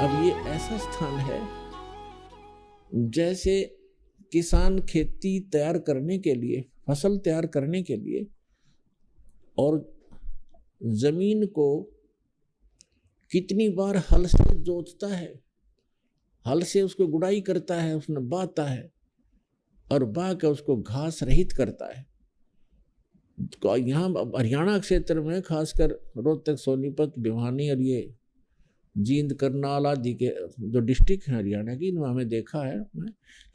अब ये ऐसा स्थान है जैसे किसान खेती तैयार करने के लिए, फसल तैयार करने के लिए और जमीन को कितनी बार हल से जोतता है, हल से उसको गुड़ाई करता है, उसने बाता है और बा के उसको घास रहित करता है। तो यहाँ हरियाणा क्षेत्र में खासकर रोहतक, सोनीपत, भिवानी और ये जींद, करनाल आदि के जो डिस्ट्रिक्ट हैं हरियाणा की, इनमें हमें देखा है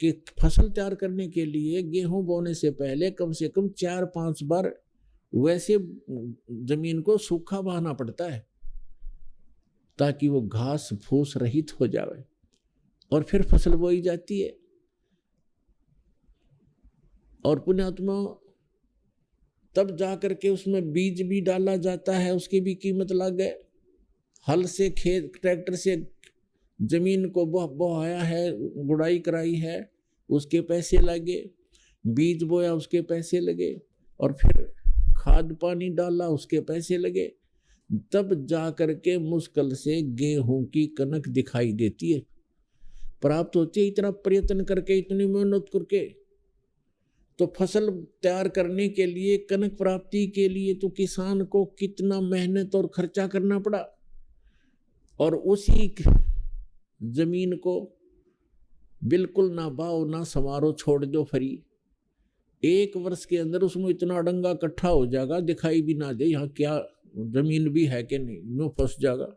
कि फसल तैयार करने के लिए गेहूं बोने से पहले कम से कम 4-5 बार वैसे जमीन को सूखा बहाना पड़ता है ताकि वो घास फूस रहित हो जाए और फिर फसल बोई जाती है। और पुण्यात्मा तब जाकर के उसमें बीज भी डाला जाता है, उसकी भी कीमत लगे। हल से खेत ट्रैक्टर से जमीन को बोहाया है, गुड़ाई कराई है, उसके पैसे लगे, बीज बोया उसके पैसे लगे और फिर खाद पानी डाला उसके पैसे लगे, तब जाकर के मुश्किल से गेहूं की कनक दिखाई देती है, प्राप्त होती है। इतना प्रयत्न करके, इतनी मेहनत करके, तो फसल तैयार करने के लिए, कनक प्राप्ति के लिए तो किसान को कितना मेहनत और खर्चा करना पड़ा। और उसी जमीन को बिल्कुल ना बाओ ना समारो, छोड़ दो फ्री। 1 वर्ष के अंदर उसमें इतना अड़ंगा इकट्ठा हो जाएगा, दिखाई भी ना दे यहाँ क्या जमीन भी है कि नहीं, नो फंस जाएगा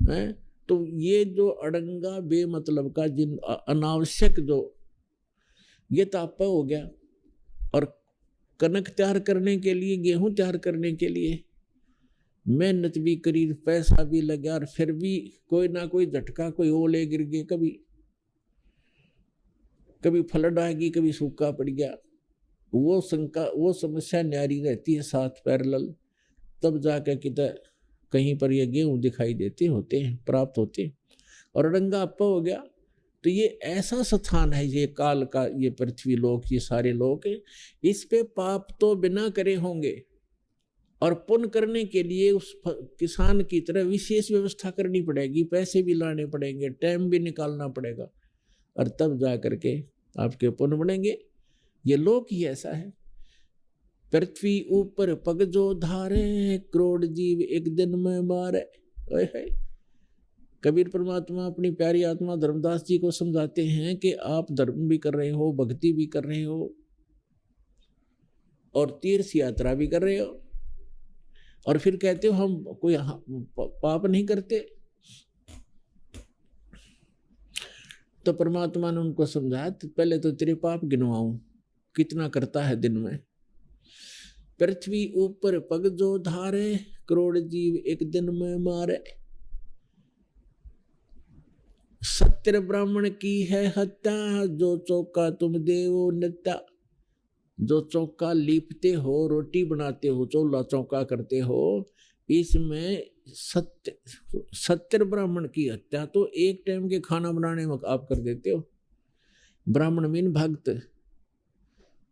है। तो ये जो अड़ंगा बेमतलब का, जिन अनावश्यक जो ये तापा हो गया। और कनक तैयार करने के लिए, गेहूं तैयार करने के लिए मेहनत भी करी, पैसा भी लगा और फिर भी कोई ना कोई झटका, कोई ओले गिर गए, कभी फ्लड आ गई, कभी सूखा पड़ गया, वो शंका, वो समस्या न्यारी रहती है साथ पैरेलल। तब जाकर किधर कहीं पर ये गेहूं दिखाई देते होते हैं, प्राप्त होते हैं और अड़ंगा अप्पा हो गया। तो ये ऐसा स्थान है, ये काल का, ये पृथ्वी लोक, ये सारे लोक, इस पे पाप तो बिना करे होंगे और पुण्य करने के लिए उस किसान की तरह विशेष व्यवस्था करनी पड़ेगी, पैसे भी लाने पड़ेंगे, टाइम भी निकालना पड़ेगा और तब जा करके आपके पुण्य बनेंगे। ये लोक ही ऐसा है। पृथ्वी ऊपर पग जो धारे, करोड़ जीव एक दिन में मारे। कबीर परमात्मा अपनी प्यारी आत्मा धर्मदास जी को समझाते हैं कि आप धर्म भी कर रहे हो, भक्ति भी कर रहे हो और तीर्थ यात्रा भी कर रहे हो और फिर कहते हो हम कोई पाप नहीं करते। तो परमात्मा ने उनको समझाया, पहले तो तेरे पाप गिनवाऊं, कितना करता है दिन में। पृथ्वी ऊपर पग जो धारे, करोड़ जीव एक दिन में मारे। 70 ब्राह्मण की है हत्या, जो चौका तुम देवो नित्या। जो चौका लीपते हो, रोटी बनाते हो, चौला चौका करते हो, इसमें 70 ब्राह्मण की हत्या तो एक टाइम के खाना बनाने में आप कर देते हो। ब्राह्मण मीन भक्त,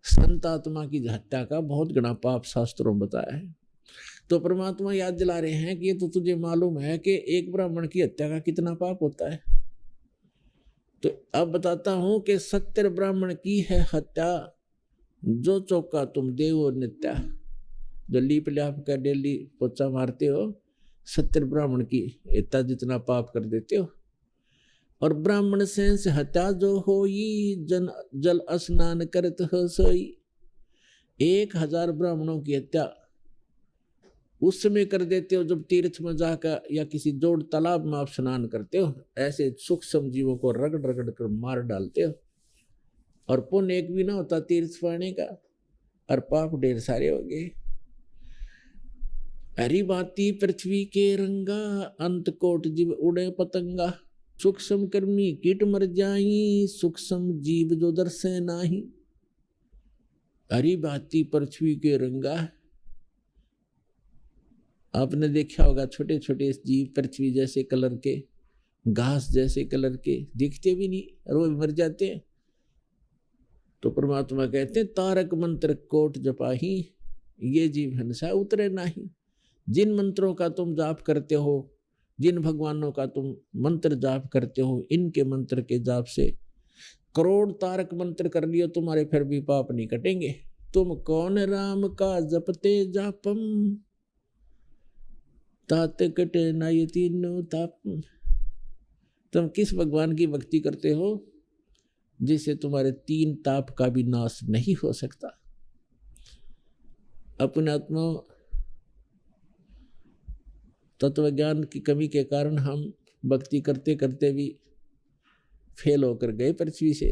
संत आत्मा की हत्या का बहुत गणा पाप शास्त्रों में बताया है। तो परमात्मा याद दिला रहे हैं कि ये तो तुझे मालूम है कि एक ब्राह्मण की हत्या का कितना पाप होता है। तो अब बताता हूं कि 70 ब्राह्मण की है हत्या, जो चौका तुम देवो नित्या। जो लीप ल्याप कर डेली पोचा मारते हो, 70 ब्राह्मण की इतना जितना पाप कर देते हो। और ब्राह्मण से हत्या जो होई, जल स्नान करत हो सोई। 1000 ब्राह्मणों की हत्या उस समय कर देते हो जब तीर्थ में जाकर या किसी जोड़ तालाब में आप स्नान करते हो। ऐसे सूक्ष्म जीवों को रगड़ रगड़ कर मार डालते हो और पुण्य एक भी ना होता तीर्थ पाने का और पाप ढेर सारे हो गए। हरी बाती पृथ्वी के रंगा, अंत कोट जीव उड़े पतंगा। सूक्ष्म कर्मी कीट मर जाई, सूक्ष्म जीव जो दर्शे नाही। हरी बाती पृथ्वी के रंगा, आपने देखा होगा छोटे छोटे जीव पृथ्वी जैसे कलर के, घास जैसे कलर के, दिखते भी नहीं और वो मर जाते हैं। तो परमात्मा कहते हैं, तारक मंत्र कोट जपाही, ये जीव हंसा उतरे नाही। जिन मंत्रों का तुम जाप करते हो जिन भगवानों का तुम मंत्र जाप करते हो, इनके मंत्र के जाप से करोड़ तारक मंत्र कर लियो तुम्हारे, फिर भी पाप नहीं कटेंगे। तुम कौन राम का जपते जापम, तात कटे ना ये तीनों ताप। तुम किस भगवान की भक्ति करते हो जिससे तुम्हारे 3 ताप का भी नाश नहीं हो सकता। अपने आत्मा तत्व ज्ञान की कमी के कारण हम भक्ति करते करते भी फेल होकर गए पृथ्वी से।